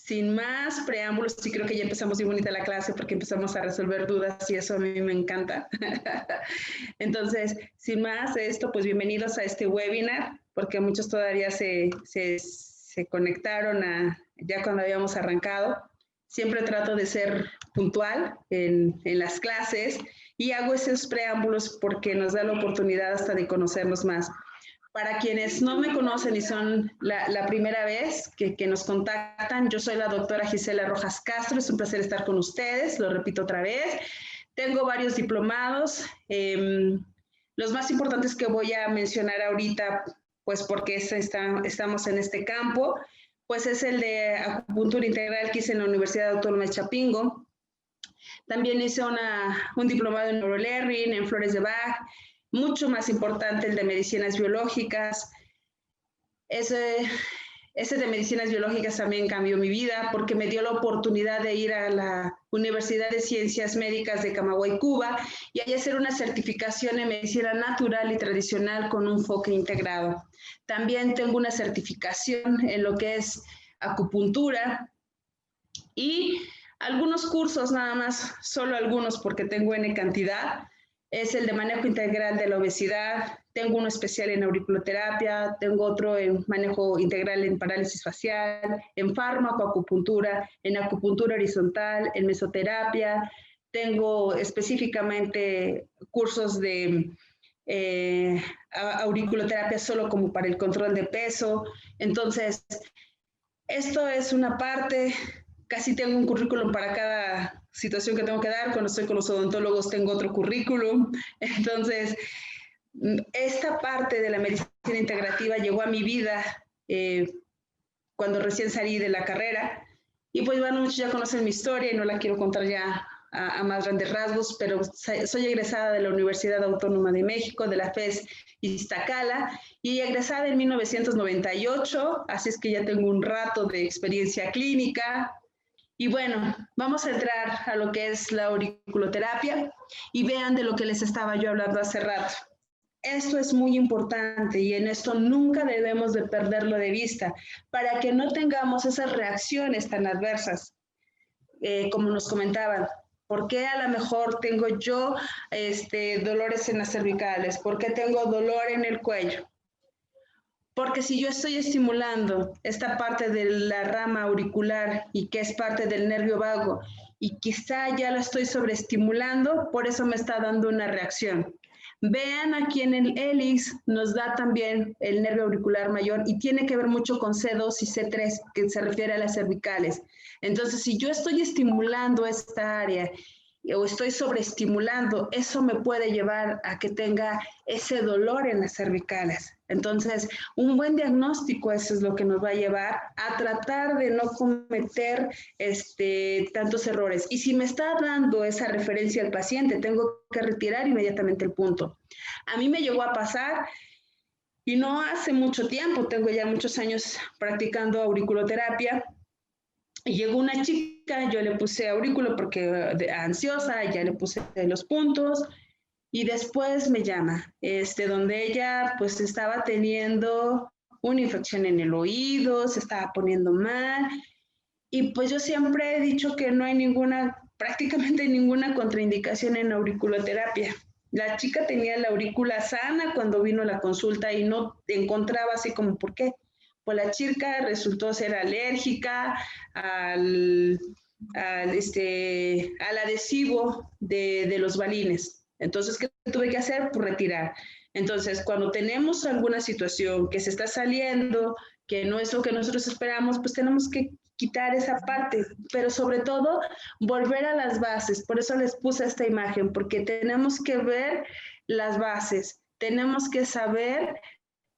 sin más preámbulos, sí creo que ya empezamos muy bonita la clase porque empezamos a resolver dudas y eso a mí me encanta. Entonces, sin más de esto, pues bienvenidos a este webinar, porque muchos todavía se conectaron ya cuando habíamos arrancado. Siempre trato de ser puntual en las clases y hago esos preámbulos porque nos da la oportunidad hasta de conocernos más. Para quienes no me conocen y son la primera vez que nos contactan, yo soy la doctora Gisela Rojas Castro, es un placer estar con ustedes, lo repito otra vez. Tengo varios diplomados, los más importantes que voy a mencionar ahorita, pues porque estamos en este campo, pues es el de acupuntura integral que hice en la Universidad Autónoma de Chapingo. También hice un diplomado en neurolearning, en flores de Bach, mucho más importante el de medicinas biológicas. Ese de medicinas biológicas también cambió mi vida porque me dio la oportunidad de ir a la Universidad de Ciencias Médicas de Camagüey, Cuba, y ahí hacer una certificación en medicina natural y tradicional con un enfoque integrado. También tengo una certificación en lo que es acupuntura y algunos cursos nada más, solo algunos porque tengo N cantidad. Es el de manejo integral de la obesidad, tengo uno especial en auriculoterapia, tengo otro en manejo integral en parálisis facial, en fármacoacupuntura, en acupuntura horizontal, en mesoterapia, tengo específicamente cursos de auriculoterapia solo como para el control de peso. Entonces, esto es una parte. Casi tengo un currículum para cada situación que tengo que dar. Cuando estoy con los odontólogos tengo otro currículum. Entonces, esta parte de la medicina integrativa llegó a mi vida cuando recién salí de la carrera. Y pues bueno, muchos ya conocen mi historia y no la quiero contar ya a más grandes rasgos, pero soy egresada de la Universidad Autónoma de México, de la FES Iztacala, y egresada en 1998, así es que ya tengo un rato de experiencia clínica. Y bueno, vamos a entrar a lo que es la auriculoterapia y vean de lo que les estaba yo hablando hace rato. Esto es muy importante y en esto nunca debemos de perderlo de vista para que no tengamos esas reacciones tan adversas, como nos comentaban. ¿Por qué a lo mejor tengo yo dolores en las cervicales? ¿Por qué tengo dolor en el cuello? Porque si yo estoy estimulando esta parte de la rama auricular y que es parte del nervio vago y quizá ya la estoy sobreestimulando, por eso me está dando una reacción. Vean aquí en el hélix nos da también el nervio auricular mayor y tiene que ver mucho con C2 y C3 que se refiere a las cervicales. Entonces, si yo estoy estimulando esta área o estoy sobreestimulando, eso me puede llevar a que tenga ese dolor en las cervicales. Entonces, un buen diagnóstico, eso es lo que nos va a llevar a tratar de no cometer tantos errores. Y si me está dando esa referencia al paciente, tengo que retirar inmediatamente el punto. A mí me llegó a pasar, y no hace mucho tiempo, tengo ya muchos años practicando auriculoterapia, y llegó una chica, yo le puse aurículo porque ansiosa, ya le puse los puntos, y después me llama, donde ella pues estaba teniendo una infección en el oído, se estaba poniendo mal, y pues yo siempre he dicho que no hay prácticamente ninguna contraindicación en auriculoterapia. La chica tenía la aurícula sana cuando vino a la consulta y no encontraba así como por qué. Pues la chica resultó ser alérgica al adhesivo de los balines. Entonces, ¿qué tuve que hacer? Pues retirar. Entonces, cuando tenemos alguna situación que se está saliendo, que no es lo que nosotros esperamos, pues tenemos que quitar esa parte, pero sobre todo volver a las bases. Por eso les puse esta imagen, porque tenemos que ver las bases, tenemos que saber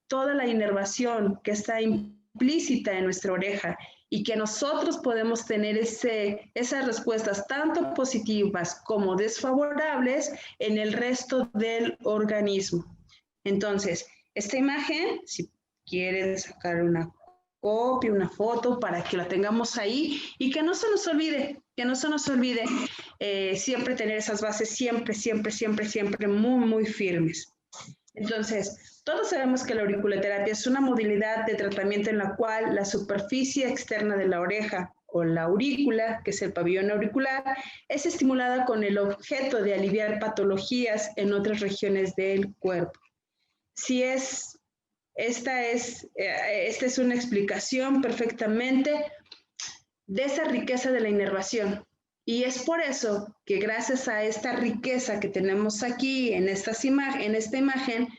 toda la inervación que está implícita en nuestra oreja y que nosotros podemos tener esas respuestas tanto positivas como desfavorables en el resto del organismo. Entonces, esta imagen, si quieren sacar una copia, una foto para que la tengamos ahí y que no se nos olvide, siempre tener esas bases siempre muy, muy firmes. Entonces, todos sabemos que la auriculoterapia es una modalidad de tratamiento en la cual la superficie externa de la oreja o la aurícula, que es el pabellón auricular, es estimulada con el objeto de aliviar patologías en otras regiones del cuerpo. Esta es una explicación perfectamente de esa riqueza de la inervación. Y es por eso que gracias a esta riqueza que tenemos aquí en esta imagen,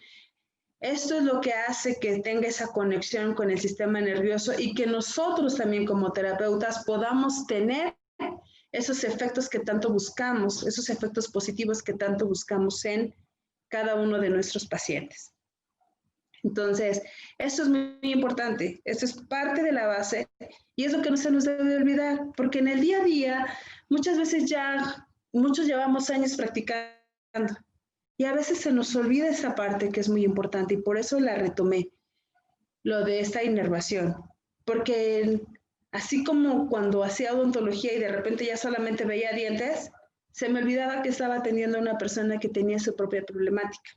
esto es lo que hace que tenga esa conexión con el sistema nervioso y que nosotros también como terapeutas podamos tener esos efectos que tanto buscamos, esos efectos positivos que tanto buscamos en cada uno de nuestros pacientes. Entonces, esto es muy importante, esto es parte de la base y es lo que no se nos debe olvidar, porque en el día a día muchas veces muchos llevamos años practicando y a veces se nos olvida esa parte que es muy importante y por eso la retomé, lo de esta inervación, porque así como cuando hacía odontología y de repente ya solamente veía dientes, se me olvidaba que estaba atendiendo a una persona que tenía su propia problemática.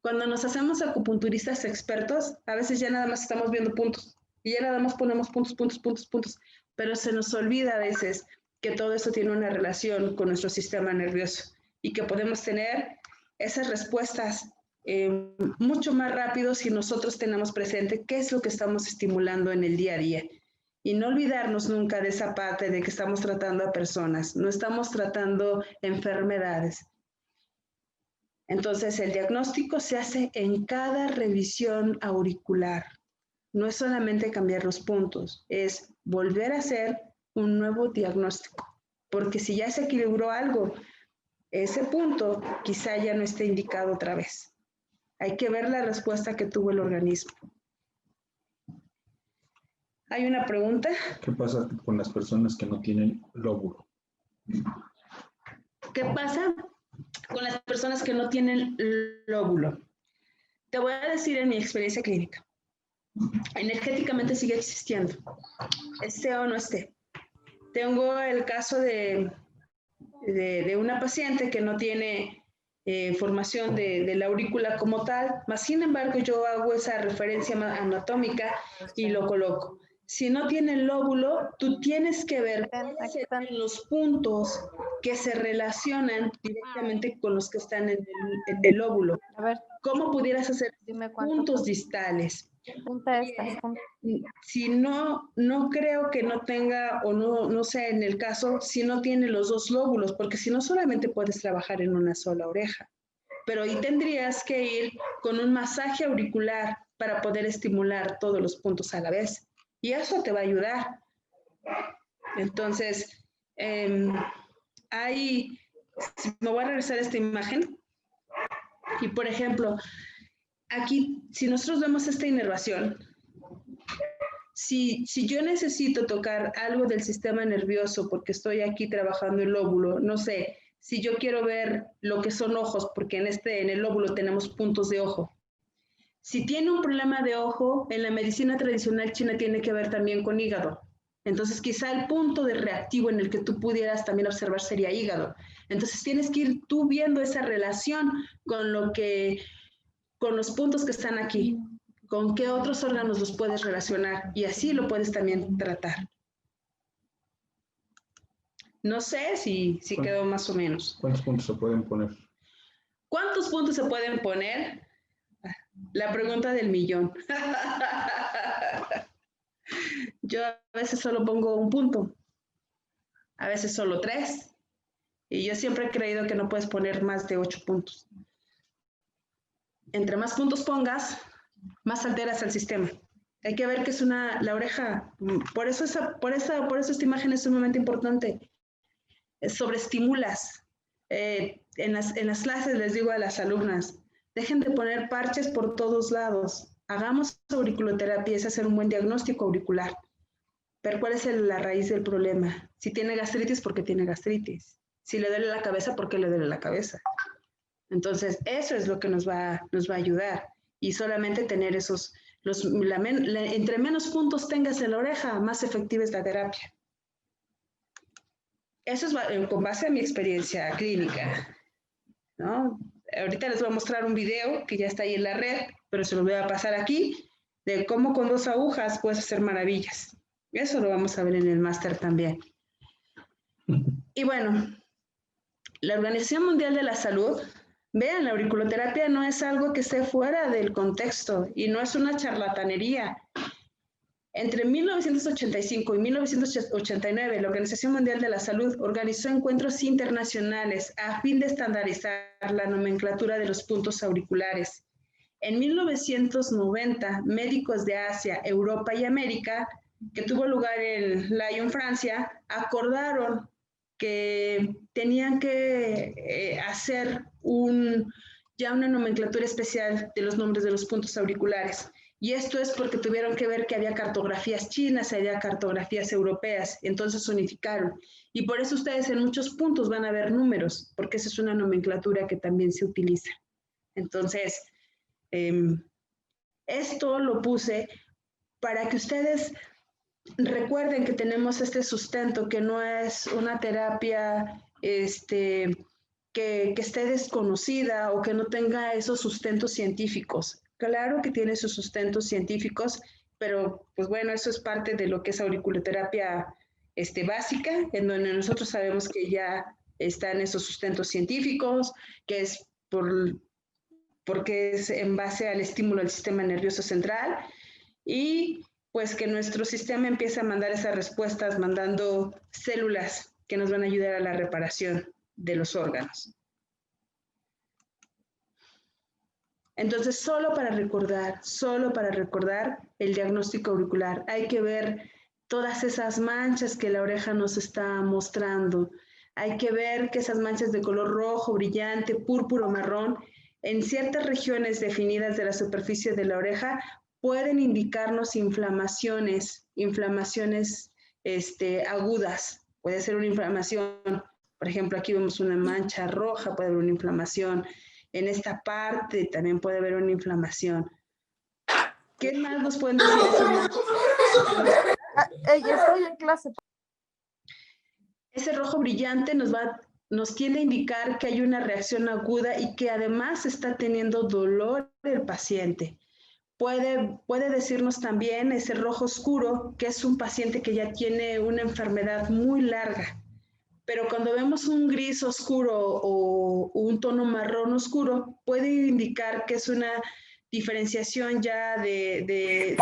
Cuando nos hacemos acupunturistas expertos, a veces ya nada más estamos viendo puntos y ya nada más ponemos puntos, pero se nos olvida a veces que todo eso tiene una relación con nuestro sistema nervioso y que podemos tener esas respuestas mucho más rápido si nosotros tenemos presente qué es lo que estamos estimulando en el día a día. Y no olvidarnos nunca de esa parte de que estamos tratando a personas, no estamos tratando enfermedades. Entonces, el diagnóstico se hace en cada revisión auricular. No es solamente cambiar los puntos, es volver a hacer un nuevo diagnóstico. Porque si ya se equilibró algo, ese punto quizá ya no esté indicado otra vez. Hay que ver la respuesta que tuvo el organismo. ¿Hay una pregunta? ¿Qué pasa con las personas que no tienen lóbulo? ¿Qué pasa con las personas que no tienen lóbulo? Te voy a decir en mi experiencia clínica. Energéticamente sigue existiendo, esté o no esté. Tengo el caso de una paciente que no tiene formación de la aurícula como tal, mas sin embargo yo hago esa referencia anatómica y lo coloco. Si no tiene el lóbulo, tú tienes que ver los puntos que se relacionan directamente con los que están en el lóbulo. A ver, ¿Cómo pudieras hacer puntos puntos distales? Punta estas. Si no creo que no tenga, o no sé en el caso, si no tiene los dos lóbulos, porque si no solamente puedes trabajar en una sola oreja, pero ahí tendrías que ir con un masaje auricular para poder estimular todos los puntos a la vez, y eso te va a ayudar. Entonces, me voy a regresar a esta imagen, y por ejemplo, aquí, si nosotros vemos esta inervación, si yo necesito tocar algo del sistema nervioso porque estoy aquí trabajando el lóbulo, no sé, si yo quiero ver lo que son ojos, porque en el lóbulo tenemos puntos de ojo. Si tiene un problema de ojo, en la medicina tradicional china tiene que ver también con hígado. Entonces, quizá el punto de reactivo en el que tú pudieras también observar sería hígado. Entonces, tienes que ir tú viendo esa relación con los puntos que están aquí. ¿Con qué otros órganos los puedes relacionar? Y así lo puedes también tratar. No sé si quedó más o menos. ¿Cuántos puntos se pueden poner? ¿Cuántos puntos se pueden poner? La pregunta del millón. Yo a veces solo pongo un punto, a veces solo 3. Y yo siempre he creído que no puedes poner más de 8 puntos. Entre más puntos pongas, más alteras el sistema. Hay que ver que es la oreja, por eso esta imagen es sumamente importante. Sobreestimulas. En las clases les digo a las alumnas, dejen de poner parches por todos lados. Hagamos auriculoterapia, es hacer un buen diagnóstico auricular. Pero ¿cuál es la raíz del problema? Si tiene gastritis, ¿por qué tiene gastritis? Si le duele la cabeza, ¿por qué le duele la cabeza? Entonces, eso es lo que nos va a ayudar. Y solamente tener entre menos puntos tengas en la oreja, más efectiva es la terapia. Eso es con base a mi experiencia clínica, ¿no? ahorita les voy a mostrar un video que ya está ahí en la red, pero se lo voy a pasar aquí, de cómo con 2 agujas puedes hacer maravillas. Eso lo vamos a ver en el máster también. Y bueno, la Organización Mundial de la Salud, vean, la auriculoterapia no es algo que esté fuera del contexto y no es una charlatanería. Entre 1985 y 1989, la Organización Mundial de la Salud organizó encuentros internacionales a fin de estandarizar la nomenclatura de los puntos auriculares. En 1990, médicos de Asia, Europa y América, que tuvo lugar en Lyon, Francia, acordaron que tenían que hacer ya una nomenclatura especial de los nombres de los puntos auriculares. Y esto es porque tuvieron que ver que había cartografías chinas, había cartografías europeas, entonces unificaron. Y por eso ustedes en muchos puntos van a ver números, porque esa es una nomenclatura que también se utiliza. Entonces, esto lo puse para que ustedes recuerden que tenemos este sustento, que no es una terapia que esté desconocida o que no tenga esos sustentos científicos. Claro que tiene sus sustentos científicos, pero pues bueno, eso es parte de lo que es auriculoterapia básica, en donde nosotros sabemos que ya están esos sustentos científicos, que es porque es en base al estímulo del sistema nervioso central y pues que nuestro sistema empieza a mandar esas respuestas mandando células que nos van a ayudar a la reparación de los órganos. Entonces, solo para recordar el diagnóstico auricular, hay que ver todas esas manchas que la oreja nos está mostrando. Hay que ver que esas manchas de color rojo, brillante, púrpura o marrón, en ciertas regiones definidas de la superficie de la oreja, pueden indicarnos inflamaciones agudas. Puede ser una inflamación, por ejemplo, aquí vemos una mancha roja, puede haber una inflamación. En esta parte también puede haber una inflamación. ¿Qué más nos pueden decir esas manchas? Estoy en clase. Ese rojo brillante nos tiende a indicar que hay una reacción aguda y que además está teniendo dolor el paciente. Puede decirnos también ese rojo oscuro, que es un paciente que ya tiene una enfermedad muy larga. Pero cuando vemos un gris oscuro o un tono marrón oscuro, puede indicar que es una diferenciación ya que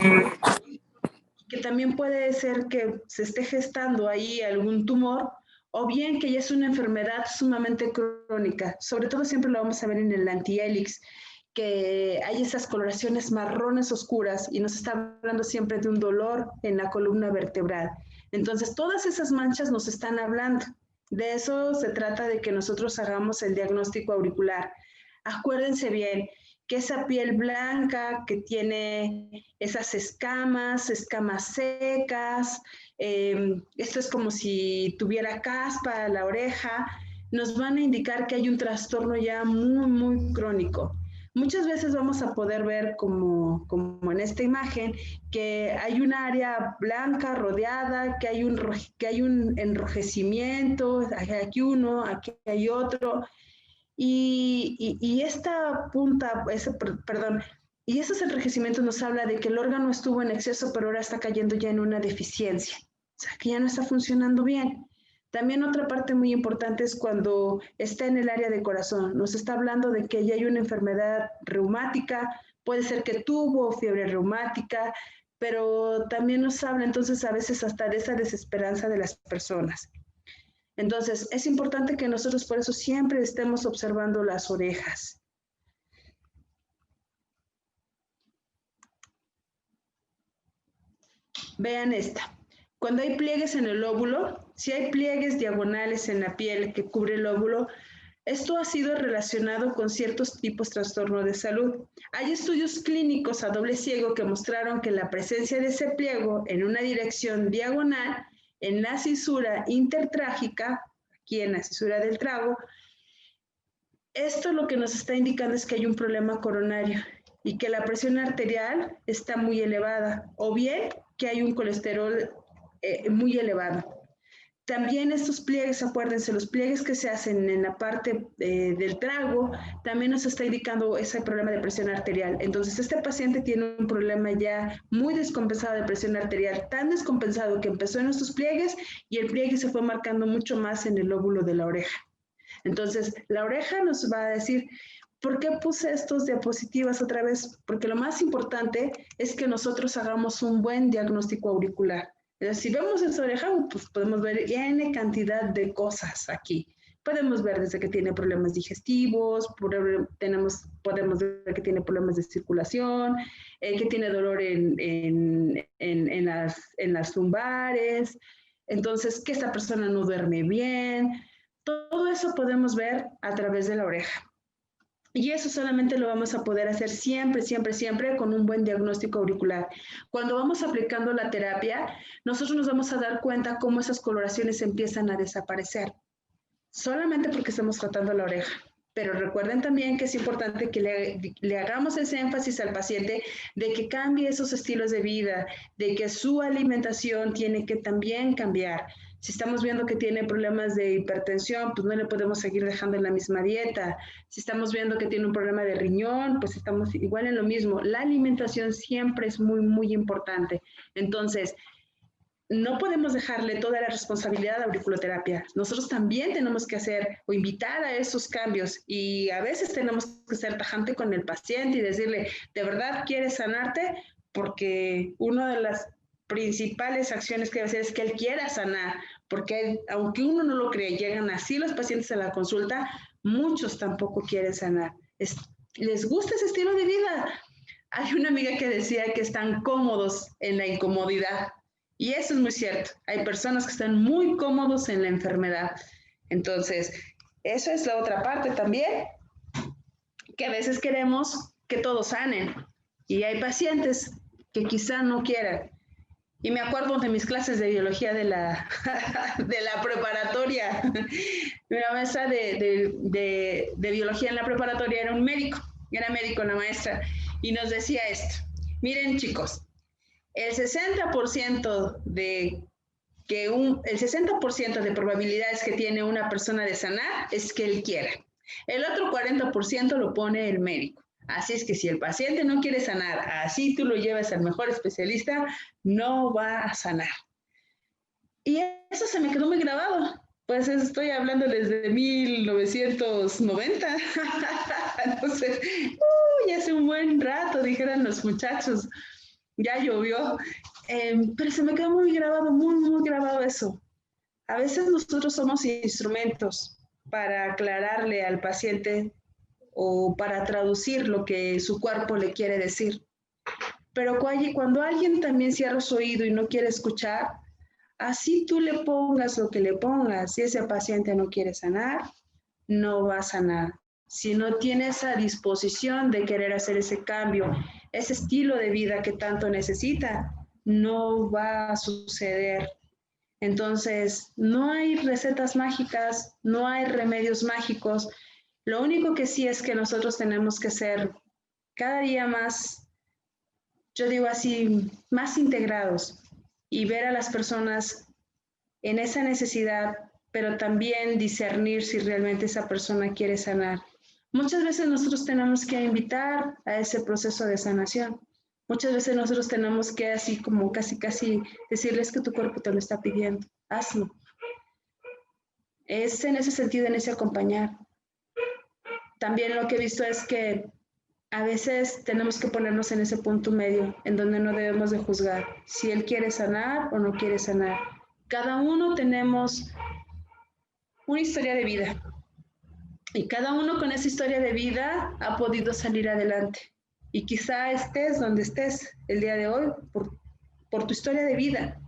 también puede ser que se esté gestando ahí algún tumor o bien que ya es una enfermedad sumamente crónica. Sobre todo siempre lo vamos a ver en el antihelix, que hay esas coloraciones marrones oscuras y nos está hablando siempre de un dolor en la columna vertebral. Entonces, todas esas manchas nos están hablando. De eso se trata de que nosotros hagamos el diagnóstico auricular. Acuérdense bien que esa piel blanca que tiene esas escamas secas, esto es como si tuviera caspa la oreja, nos van a indicar que hay un trastorno ya muy, muy crónico. Muchas veces vamos a poder ver, como en esta imagen, que hay un área blanca rodeada, que hay un enrojecimiento, aquí uno, aquí hay otro, y esta punta, y esos enrojecimientos nos habla de que el órgano estuvo en exceso, pero ahora está cayendo ya en una deficiencia, o sea, que ya no está funcionando bien. También otra parte muy importante es cuando está en el área de corazón. Nos está hablando de que ya hay una enfermedad reumática, puede ser que tuvo fiebre reumática, pero también nos habla entonces a veces hasta de esa desesperanza de las personas. Entonces, es importante que nosotros por eso siempre estemos observando las orejas. Vean esta. Cuando hay pliegues en el lóbulo, si hay pliegues diagonales en la piel que cubre el lóbulo, esto ha sido relacionado con ciertos tipos de trastorno de salud. Hay estudios clínicos a doble ciego que mostraron que la presencia de ese pliego en una dirección diagonal en la cisura intertrágica, aquí en la cisura del trago, esto lo que nos está indicando es que hay un problema coronario y que la presión arterial está muy elevada, o bien que hay un colesterol muy elevado. También estos pliegues, acuérdense, los pliegues que se hacen en la parte del trago, también nos está indicando ese problema de presión arterial. Entonces, este paciente tiene un problema ya muy descompensado de presión arterial, tan descompensado que empezó en estos pliegues y el pliegue se fue marcando mucho más en el lóbulo de la oreja. Entonces, la oreja nos va a decir, ¿por qué puse estos diapositivas otra vez? Porque lo más importante es que nosotros hagamos un buen diagnóstico auricular. Si vemos esa oreja, pues podemos ver N cantidad de cosas aquí. Podemos ver desde que tiene problemas digestivos, podemos ver que tiene problemas de circulación, que tiene dolor en las lumbares, entonces que esta persona no duerme bien. Todo eso podemos ver a través de la oreja. Y eso solamente lo vamos a poder hacer siempre, siempre, siempre con un buen diagnóstico auricular. Cuando vamos aplicando la terapia, nosotros nos vamos a dar cuenta cómo esas coloraciones empiezan a desaparecer, solamente porque estamos tratando la oreja. Pero recuerden también que es importante que le hagamos ese énfasis al paciente de que cambie esos estilos de vida, de que su alimentación tiene que también cambiar. Si estamos viendo que tiene problemas de hipertensión, pues no le podemos seguir dejando en la misma dieta. Si estamos viendo que tiene un problema de riñón, pues estamos igual en lo mismo. La alimentación siempre es muy, muy importante. Entonces, no podemos dejarle toda la responsabilidad a auriculoterapia. Nosotros también tenemos que hacer o invitar a esos cambios y a veces tenemos que ser tajante con el paciente y decirle, ¿de verdad quieres sanarte? Porque una de las principales acciones que debe hacer es que él quiera sanar, porque aunque uno no lo cree, llegan así los pacientes a la consulta, muchos tampoco quieren sanar. Les gusta ese estilo de vida. Hay una amiga que decía que están cómodos en la incomodidad. Y eso es muy cierto. Hay personas que están muy cómodos en la enfermedad. Entonces, eso es la otra parte también, que a veces queremos que todos sanen. Y hay pacientes que quizá no quieran. Y me acuerdo de mis clases de biología de la preparatoria. Una maestra de biología en la preparatoria era médico la maestra, y nos decía esto. Miren, chicos, el 60% de probabilidades que tiene una persona de sanar es que él quiera. El otro 40% lo pone el médico. Así es que si el paciente no quiere sanar, así tú lo llevas al mejor especialista, no va a sanar. Y eso se me quedó muy grabado. Pues estoy hablando desde 1990. Entonces, ya hace un buen rato, dijeran los muchachos. Ya llovió, pero se me quedó muy grabado, muy, muy grabado eso. A veces nosotros somos instrumentos para aclararle al paciente o para traducir lo que su cuerpo le quiere decir. Pero cuando alguien también cierra su oído y no quiere escuchar, así tú le pongas lo que le pongas, si ese paciente no quiere sanar, no va a sanar. Si no tiene esa disposición de querer hacer ese cambio, ese estilo de vida que tanto necesita, no va a suceder. Entonces, no hay recetas mágicas, no hay remedios mágicos. Lo único que sí es que nosotros tenemos que ser cada día más, yo digo así, más integrados y ver a las personas en esa necesidad, pero también discernir si realmente esa persona quiere sanar. Muchas veces nosotros tenemos que invitar a ese proceso de sanación. Muchas veces nosotros tenemos que así como casi decirles que tu cuerpo te lo está pidiendo, hazlo. Es en ese sentido, en ese acompañar. También lo que he visto es que a veces tenemos que ponernos en ese punto medio, en donde no debemos de juzgar si él quiere sanar o no quiere sanar. Cada uno tenemos una historia de vida y cada uno con esa historia de vida ha podido salir adelante. Y quizá estés donde estés el día de hoy por tu historia de vida.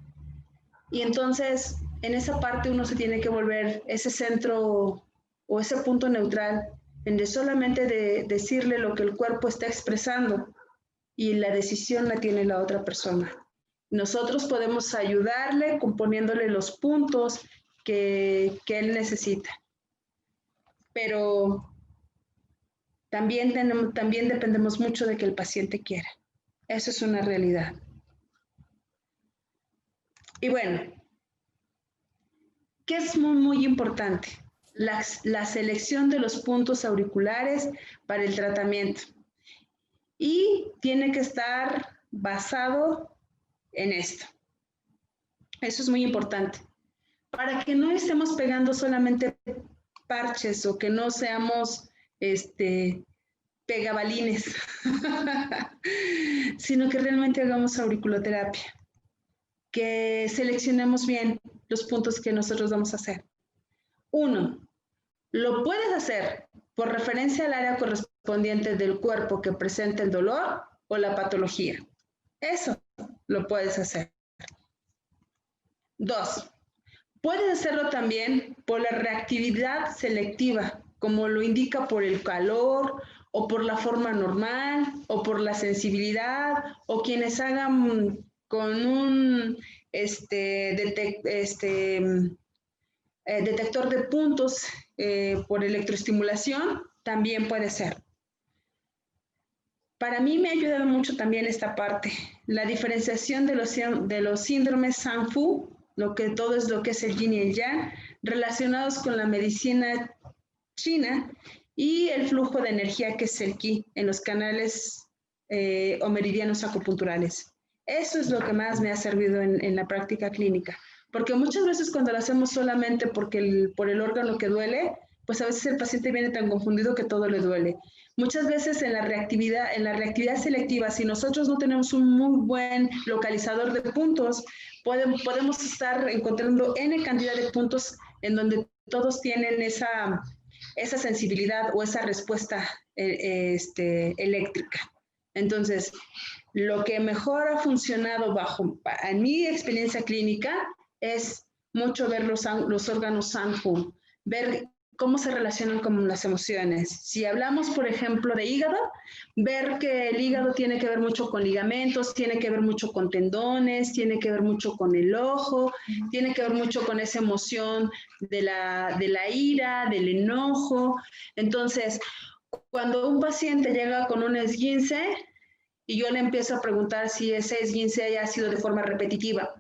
Y entonces, en esa parte uno se tiene que volver ese centro o ese punto neutral, en de solamente de decirle lo que el cuerpo está expresando y la decisión la tiene la otra persona. Nosotros podemos ayudarle componiéndole los puntos que él necesita. Pero también dependemos mucho de que el paciente quiera. Eso es una realidad. Y bueno, ¿Qué es muy, muy importante? La selección de los puntos auriculares para el tratamiento. Y tiene que estar basado en esto. Eso es muy importante. Para que no estemos pegando solamente parches o que no seamos pegabalines, sino que realmente hagamos auriculoterapia. Que seleccionemos bien los puntos que nosotros vamos a hacer. 1. Lo puedes hacer por referencia al área correspondiente del cuerpo que presenta el dolor o la patología. Eso lo puedes hacer. 2. Puedes hacerlo también por la reactividad selectiva, como lo indica por el calor o por la forma normal o por la sensibilidad o quienes hagan con un detector de puntos por electroestimulación, también puede ser. Para mí me ha ayudado mucho también esta parte, la diferenciación de los síndromes Sanfu, todo es lo que es el yin y el yang, relacionados con la medicina china y el flujo de energía que es el Qi en los canales o meridianos acupunturales. Eso es lo que más me ha servido en la práctica clínica, porque muchas veces cuando lo hacemos solamente por el órgano que duele, pues a veces el paciente viene tan confundido que todo le duele. Muchas veces en la reactividad selectiva, si nosotros no tenemos un muy buen localizador de puntos, podemos estar encontrando N cantidad de puntos en donde todos tienen esa sensibilidad o esa respuesta eléctrica. Entonces, lo que mejor ha funcionado en mi experiencia clínica es mucho ver los órganos Sanfu, ver cómo se relacionan con las emociones. Si hablamos, por ejemplo, de hígado, ver que el hígado tiene que ver mucho con ligamentos, tiene que ver mucho con tendones, tiene que ver mucho con el ojo, tiene que ver mucho con esa emoción de la ira, del enojo. Entonces, cuando un paciente llega con un esguince y yo le empiezo a preguntar si ese esguince haya sido de forma repetitiva,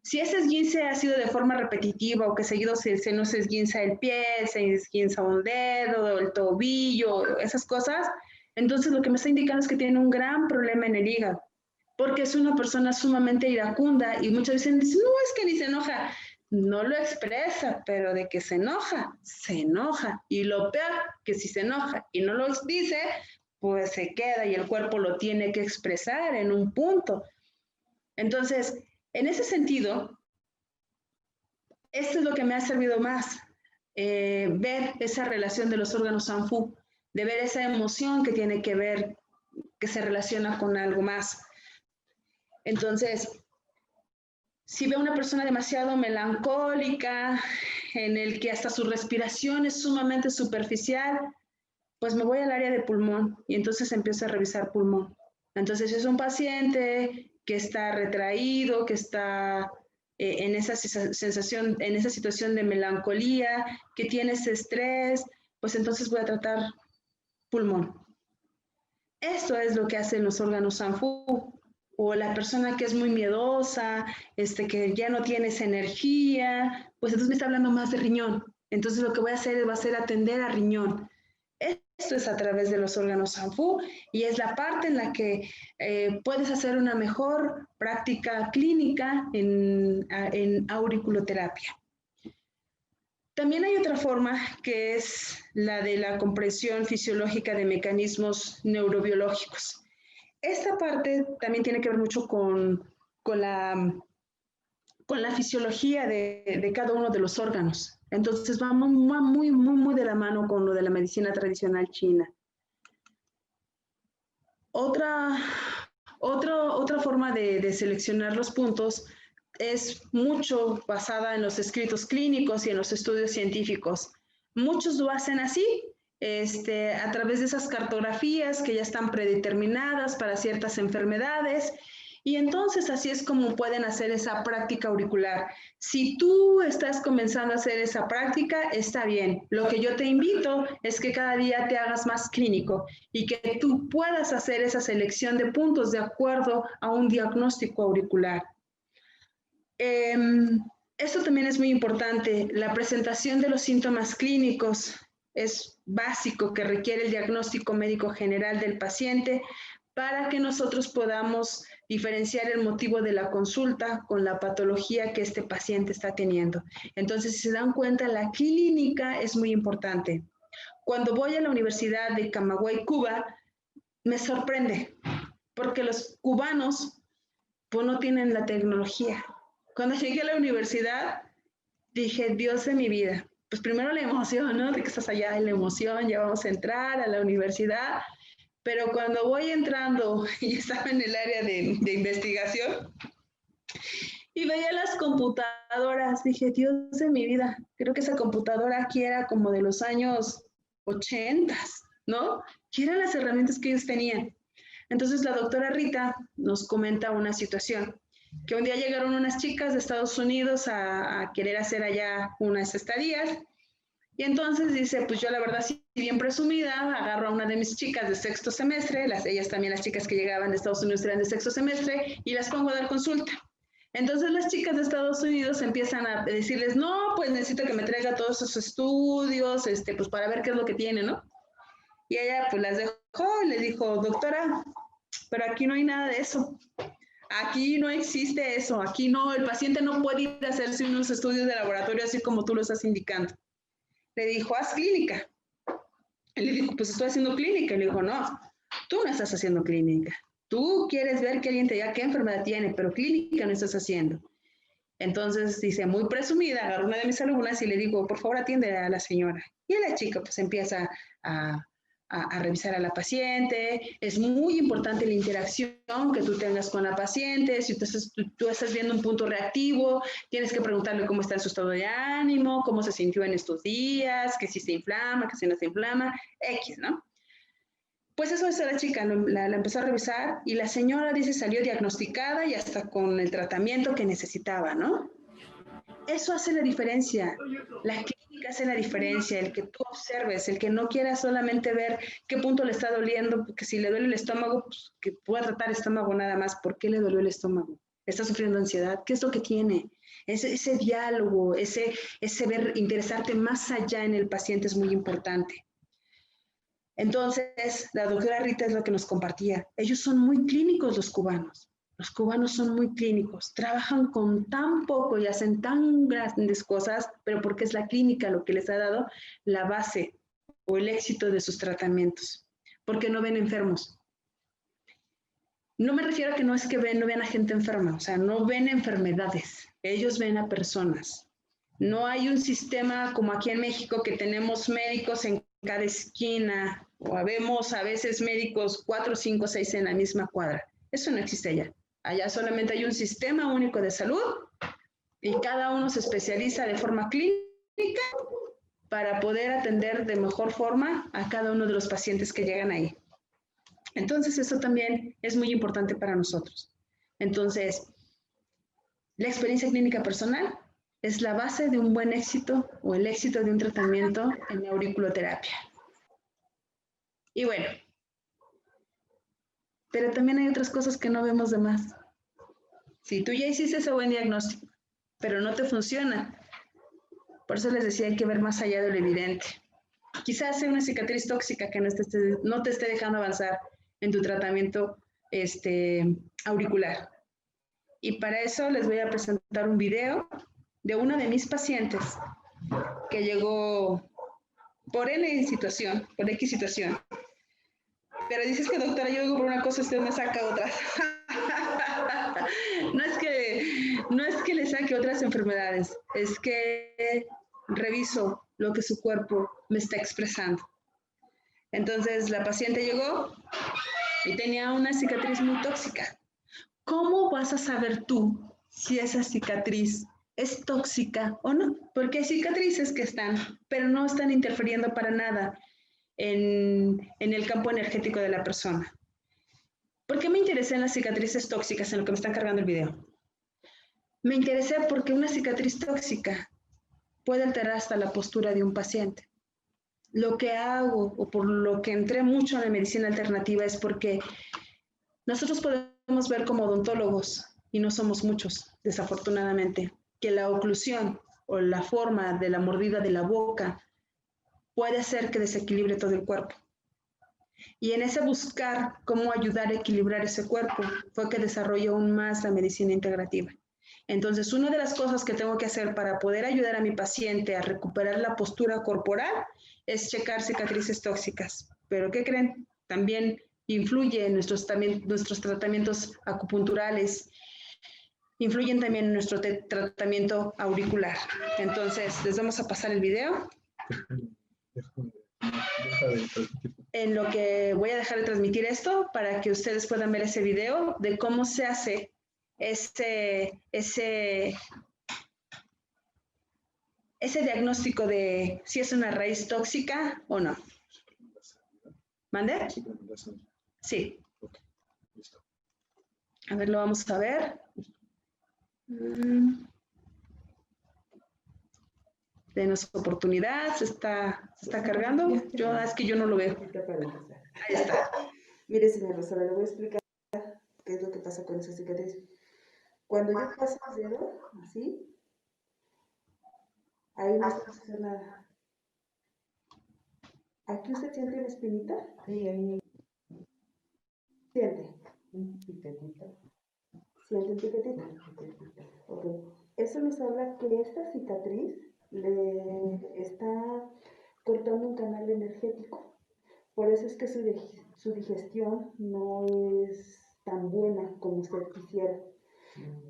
si ese esguince ha sido de forma repetitiva o que seguido se nos esguinza el pie, se esguinza un dedo, el tobillo, esas cosas, entonces lo que me está indicando es que tiene un gran problema en el hígado, porque es una persona sumamente iracunda y muchas veces dicen, no, es que ni se enoja. No lo expresa, pero de que se enoja, se enoja. Y lo peor, que si se enoja y no lo dice, pues se queda y el cuerpo lo tiene que expresar en un punto. Entonces, en ese sentido, esto es lo que me ha servido más, ver esa relación de los órganos Sanfu, de ver esa emoción que tiene que ver, que se relaciona con algo más. Entonces, si veo una persona demasiado melancólica, en el que hasta su respiración es sumamente superficial, pues me voy al área de pulmón y entonces empiezo a revisar pulmón. Entonces es un paciente que está retraído, que está en esa sensación, en esa situación de melancolía, que tiene ese estrés, pues entonces voy a tratar pulmón. Esto es lo que hacen los órganos Sanfu. O la persona que es muy miedosa, que ya no tiene esa energía, pues entonces me está hablando más de riñón. Entonces lo que voy a hacer va a ser atender a riñón. Esto es a través de los órganos Sanfu y es la parte en la que puedes hacer una mejor práctica clínica en auriculoterapia. También hay otra forma que es la de la compresión fisiológica de mecanismos neurobiológicos. Esta parte también tiene que ver mucho con la fisiología de cada uno de los órganos. Entonces va muy de la mano con lo de la medicina tradicional china. Otra forma de seleccionar los puntos es mucho basada en los escritos clínicos y en los estudios científicos. Muchos lo hacen así, a través de esas cartografías que ya están predeterminadas para ciertas enfermedades. Y entonces así es como pueden hacer esa práctica auricular. Si tú estás comenzando a hacer esa práctica, está bien. Lo que yo te invito es que cada día te hagas más clínico y que tú puedas hacer esa selección de puntos de acuerdo a un diagnóstico auricular. Esto también es muy importante. La presentación de los síntomas clínicos es básico, que requiere el diagnóstico médico general del paciente para que nosotros podamos diferenciar el motivo de la consulta con la patología que este paciente está teniendo. Entonces, si se dan cuenta, la clínica es muy importante. Cuando voy a la Universidad de Camagüey, Cuba, me sorprende, porque los cubanos pues, no tienen la tecnología. Cuando llegué a la universidad, dije, Dios de mi vida. Pues primero la emoción, ¿no? De que estás allá, la emoción, ya vamos a entrar a la universidad. Pero cuando voy entrando y estaba en el área de investigación y veía las computadoras, dije, Dios de mi vida, creo que esa computadora aquí era como de los años 80, ¿no? ¿Qué eran las herramientas que ellos tenían? Entonces la doctora Rita nos comenta una situación, que un día llegaron unas chicas de Estados Unidos a querer hacer allá unas estadías, y entonces dice, pues yo la verdad, sí, bien presumida, agarro a una de mis chicas de sexto semestre, ellas también las chicas que llegaban de Estados Unidos eran de sexto semestre, y las pongo a dar consulta. Entonces las chicas de Estados Unidos empiezan a decirles, no, pues necesito que me traiga todos esos estudios, pues para ver qué es lo que tiene, ¿no? Y ella pues las dejó y le dijo, doctora, pero aquí no hay nada de eso. Aquí no existe eso. Aquí no, el paciente no puede ir a hacerse unos estudios de laboratorio así como tú lo estás indicando. Le dijo, haz clínica. Él le dijo, pues estoy haciendo clínica. Y le dijo, no, tú no estás haciendo clínica. Tú quieres ver que alguien te diga qué enfermedad tiene, pero clínica no estás haciendo. Entonces dice, muy presumida, agarró una de mis alumnas y le digo, por favor atiende a la señora. Y la chica pues empieza a revisar a la paciente. Es muy importante la interacción que tú tengas con la paciente. Si tú estás viendo un punto reactivo, tienes que preguntarle cómo está en su estado de ánimo, cómo se sintió en estos días, que si se inflama, que si no se inflama, X, ¿no? Pues eso hizo la chica, la empezó a revisar y la señora dice salió diagnosticada y hasta con el tratamiento que necesitaba, ¿no? Eso hace la diferencia. La clínica hace la diferencia, el que tú observes, el que no quieras solamente ver qué punto le está doliendo, porque si le duele el estómago, pues que pueda tratar el estómago nada más. ¿Por qué le dolió el estómago? ¿Está sufriendo ansiedad? ¿Qué es lo que tiene? Ese diálogo, ese ver, interesarte más allá en el paciente es muy importante. Entonces, la doctora Rita es lo que nos compartía. Ellos son muy clínicos los cubanos. Los cubanos son muy clínicos, trabajan con tan poco y hacen tan grandes cosas, pero porque es la clínica lo que les ha dado la base o el éxito de sus tratamientos, porque no ven enfermos. No me refiero a que no es que no vean a gente enferma, o sea, no ven enfermedades, ellos ven a personas. No hay un sistema como aquí en México que tenemos médicos en cada esquina, o vemos a veces médicos 4, 5, 6 en la misma cuadra. Eso no existe allá. Allá solamente hay un sistema único de salud y cada uno se especializa de forma clínica para poder atender de mejor forma a cada uno de los pacientes que llegan ahí. Entonces, eso también es muy importante para nosotros. Entonces, la experiencia clínica personal es la base de un buen éxito o el éxito de un tratamiento en auriculoterapia. Y bueno, pero también hay otras cosas que no vemos de más. Si tú ya hiciste ese buen diagnóstico, pero no te funciona, por eso les decía, hay que ver más allá de lo evidente. Quizás sea una cicatriz tóxica que no te esté dejando avanzar en tu tratamiento auricular. Y para eso les voy a presentar un video de uno de mis pacientes que llegó por X situación, pero dices que doctora, yo vengo por una cosa y usted me saca otras. No es que le saque otras enfermedades, es que reviso lo que su cuerpo me está expresando. Entonces la paciente llegó y tenía una cicatriz muy tóxica. ¿Cómo vas a saber tú si esa cicatriz es tóxica o no? Porque hay cicatrices que están, pero no están interfiriendo para nada en el campo energético de la persona. ¿Por qué me interesé en las cicatrices tóxicas, en lo que me están cargando el video? Me interesé porque una cicatriz tóxica puede alterar hasta la postura de un paciente. Lo que hago, o por lo que entré mucho en la medicina alternativa, es porque nosotros podemos ver como odontólogos, y no somos muchos, desafortunadamente, que la oclusión o la forma de la mordida de la boca puede hacer que desequilibre todo el cuerpo. Y en ese buscar cómo ayudar a equilibrar ese cuerpo fue que desarrolló aún más la medicina integrativa. Entonces, una de las cosas que tengo que hacer para poder ayudar a mi paciente a recuperar la postura corporal es checar cicatrices tóxicas. Pero ¿qué creen? También influye en nuestros tratamientos acupunturales, influyen también en nuestro tratamiento auricular. Entonces, les vamos a pasar el video. En lo que voy a dejar de transmitir esto para que ustedes puedan ver ese video de cómo se hace ese diagnóstico de si es una raíz tóxica o no. ¿Mande? Sí. A ver, lo vamos a ver. Denos oportunidad, se está cargando. Es que yo no lo veo. Ahí está. Mire, señor Rosario, le voy a explicar qué es lo que pasa con esa cicatriz. Cuando yo paso el dedo, así, ahí no se hace nada. ¿Aquí usted siente una espinita? Sí, ahí. ¿Siente? Un piquetito. ¿Siente un piquetito? Ok. Eso nos habla que esta cicatriz le está cortando un canal energético. Por eso es que su digestión no es tan buena como usted quisiera.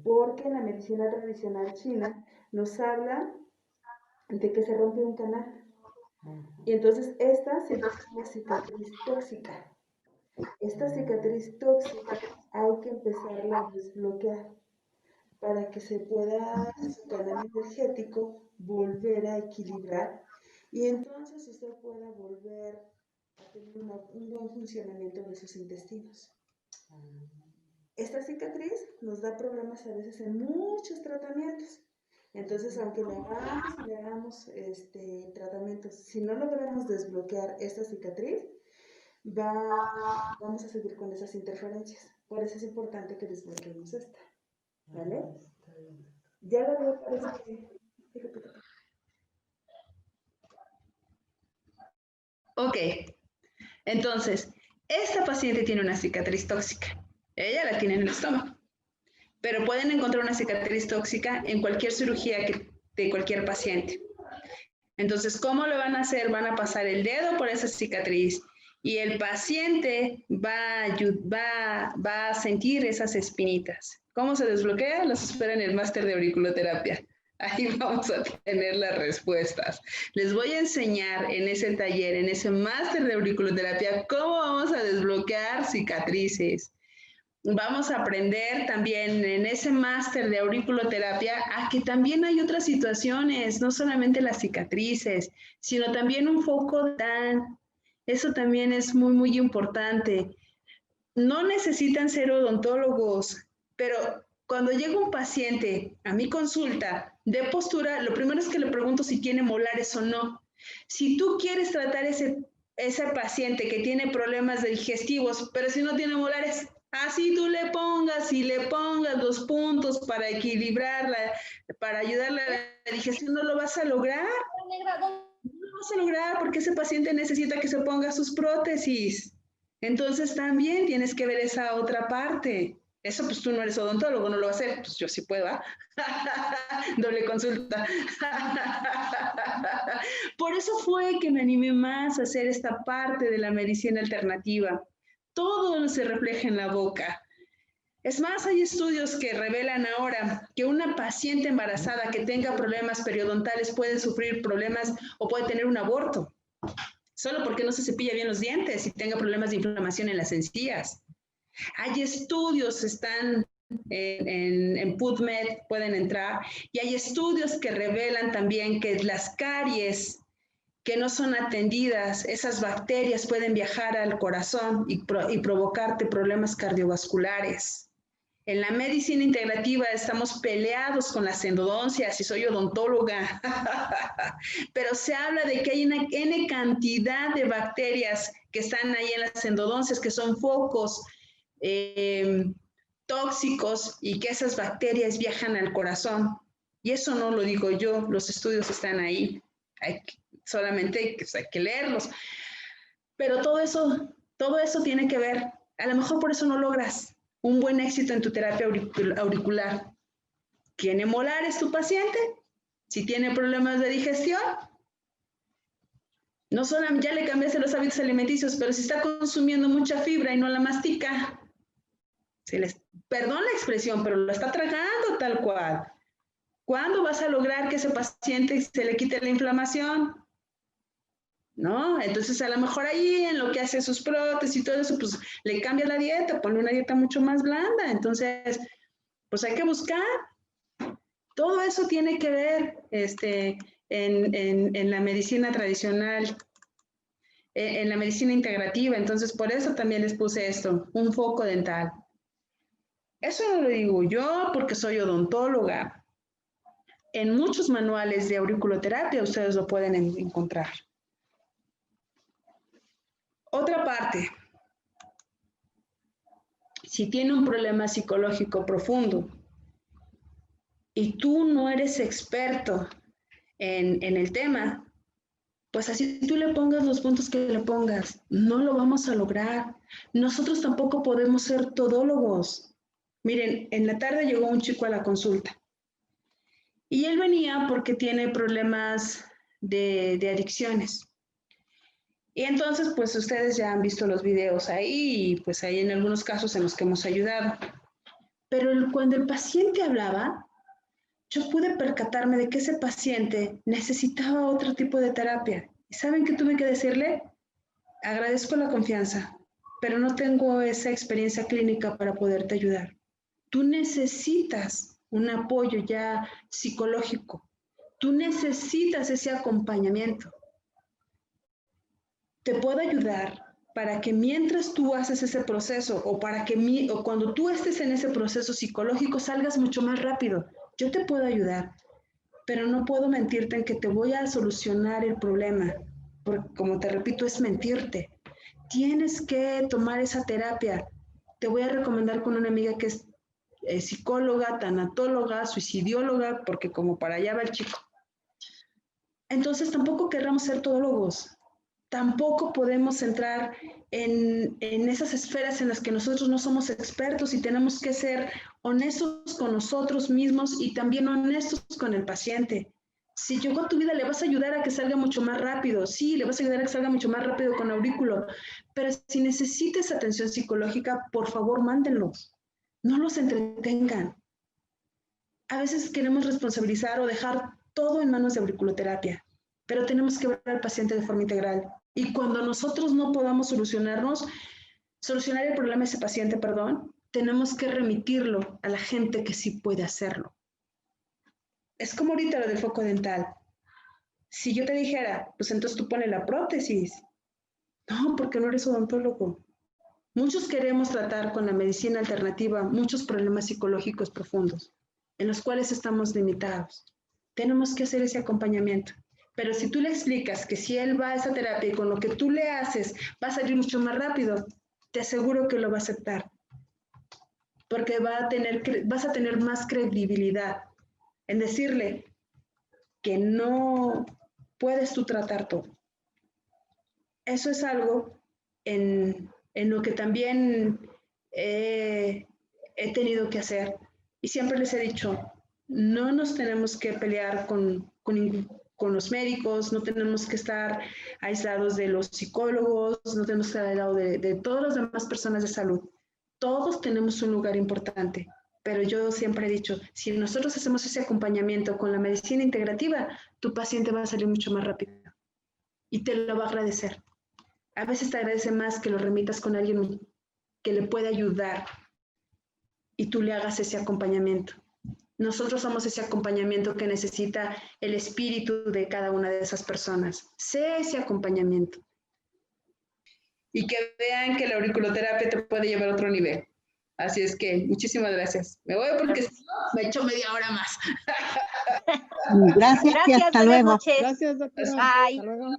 Porque en la medicina tradicional china nos habla de que se rompe un canal. Y entonces esta se llama una cicatriz tóxica. Esta cicatriz tóxica hay que empezarla a desbloquear para que se pueda su canal energético volver a equilibrar y entonces usted pueda volver a tener un buen funcionamiento de sus intestinos. Esta cicatriz nos da problemas a veces en muchos tratamientos. Entonces, aunque le hagamos tratamientos, si no logramos desbloquear esta cicatriz, vamos a seguir con esas interferencias. Por eso es importante que desbloqueemos esta. ¿Vale? Ya lo veo, parece que... Ok. Entonces, esta paciente tiene una cicatriz tóxica. Ella la tiene en el estómago. Pero pueden encontrar una cicatriz tóxica en cualquier cirugía de cualquier paciente. Entonces, ¿cómo lo van a hacer? Van a pasar el dedo por esa cicatriz y el paciente va a sentir esas espinitas. ¿Cómo se desbloquea? Los espero en el máster de auriculoterapia. Ahí vamos a tener las respuestas. Les voy a enseñar en ese taller, en ese máster de auriculoterapia, cómo vamos a desbloquear cicatrices. Vamos a aprender también en ese máster de auriculoterapia a que también hay otras situaciones, no solamente las cicatrices, sino también un foco de... Eso también es muy, muy importante. No necesitan ser odontólogos, pero cuando llega un paciente a mi consulta de postura, lo primero es que le pregunto si tiene molares o no. Si tú quieres tratar ese paciente que tiene problemas digestivos, pero si no tiene molares, así tú le pongas los puntos para equilibrarla, para ayudarle a la digestión, no lo vas a lograr. No lo vas a lograr porque ese paciente necesita que se ponga sus prótesis. Entonces también tienes que ver esa otra parte. Eso pues tú no eres odontólogo, no lo vas a hacer. Pues yo sí puedo, ¿ah? Doble consulta. Por eso fue que me animé más a hacer esta parte de la medicina alternativa. Todo se refleja en la boca. Es más, hay estudios que revelan ahora que una paciente embarazada que tenga problemas periodontales puede sufrir problemas o puede tener un aborto, solo porque no se cepilla bien los dientes y tenga problemas de inflamación en las encías. Hay estudios, están en PubMed, pueden entrar, y hay estudios que revelan también que las caries que no son atendidas, esas bacterias pueden viajar al corazón y provocarte problemas cardiovasculares. En la medicina integrativa estamos peleados con las endodoncias y soy odontóloga, pero se habla de que hay una N cantidad de bacterias que están ahí en las endodoncias, que son focos tóxicos y que esas bacterias viajan al corazón. Y eso no lo digo yo, los estudios están ahí. Solamente hay que leerlos. Pero todo eso tiene que ver. A lo mejor por eso no logras un buen éxito en tu terapia auricular. ¿Tiene molares tu paciente? Si tiene problemas de digestión, no solamente ya le cambiaste los hábitos alimenticios, pero si está consumiendo mucha fibra y no la mastica, perdón la expresión, pero lo está tragando tal cual. ¿Cuándo vas a lograr que ese paciente se le quite la inflamación? ¿No? Entonces, a lo mejor ahí en lo que hace sus prótesis y todo eso, pues le cambia la dieta, pone una dieta mucho más blanda. Entonces, pues hay que buscar. Todo eso tiene que ver en la medicina tradicional, en la medicina integrativa. Entonces, por eso también les puse esto, un foco dental. Eso no lo digo yo porque soy odontóloga. En muchos manuales de auriculoterapia ustedes lo pueden encontrar. Otra parte, si tiene un problema psicológico profundo y tú no eres experto en el tema, pues así tú le pongas los puntos que le pongas, no lo vamos a lograr. Nosotros tampoco podemos ser todólogos. Miren, en la tarde llegó un chico a la consulta y él venía porque tiene problemas de adicciones. Y entonces, pues ustedes ya han visto los videos ahí y pues ahí en algunos casos en los que hemos ayudado. Pero cuando el paciente hablaba, yo pude percatarme de que ese paciente necesitaba otro tipo de terapia. ¿Y saben qué tuve que decirle? Agradezco la confianza, pero no tengo esa experiencia clínica para poderte ayudar. Tú necesitas un apoyo ya psicológico. Tú necesitas ese acompañamiento. Te puedo ayudar para que mientras tú haces ese proceso o para que o cuando tú estés en ese proceso psicológico salgas mucho más rápido. Yo te puedo ayudar, pero no puedo mentirte en que te voy a solucionar el problema, porque como te repito, es mentirte. Tienes que tomar esa terapia. Te voy a recomendar con una amiga que es psicóloga, tanatóloga, suicidióloga, porque como para allá va el chico. Entonces tampoco querramos ser todólogos. Tampoco podemos entrar en esas esferas en las que nosotros no somos expertos y tenemos que ser honestos con nosotros mismos y también honestos con el paciente. Si llegó a tu vida, le vas a ayudar a que salga mucho más rápido. Sí, le vas a ayudar a que salga mucho más rápido con aurículo. Pero si necesitas atención psicológica, por favor, mándenlos. No los entretengan. A veces queremos responsabilizar o dejar todo en manos de auriculoterapia, pero tenemos que ver al paciente de forma integral. Y cuando nosotros no podamos solucionar el problema de ese paciente, tenemos que remitirlo a la gente que sí puede hacerlo. Es como ahorita lo del foco dental. Si yo te dijera, pues entonces tú pones la prótesis. No, porque no eres odontólogo. Muchos queremos tratar con la medicina alternativa muchos problemas psicológicos profundos, en los cuales estamos limitados. Tenemos que hacer ese acompañamiento. Pero si tú le explicas que si él va a esa terapia y con lo que tú le haces va a salir mucho más rápido, te aseguro que lo va a aceptar. Porque vas a tener más credibilidad en decirle que no puedes tú tratar todo. Eso es algo en lo que también he tenido que hacer. Y siempre les he dicho, no nos tenemos que pelear con los médicos, no tenemos que estar aislados de los psicólogos, no tenemos que estar aislados de todas las demás personas de salud. Todos tenemos un lugar importante, pero yo siempre he dicho, si nosotros hacemos ese acompañamiento con la medicina integrativa, tu paciente va a salir mucho más rápido y te lo va a agradecer. A veces te agradece más que lo remitas con alguien que le pueda ayudar y tú le hagas ese acompañamiento. Nosotros somos ese acompañamiento que necesita el espíritu de cada una de esas personas. Sé ese acompañamiento. Y que vean que la auriculoterapia te puede llevar a otro nivel. Así es que muchísimas gracias. Me voy porque si no, me echo media hora más. Gracias y hasta luego. Gracias, doctora. Bye. Hasta luego.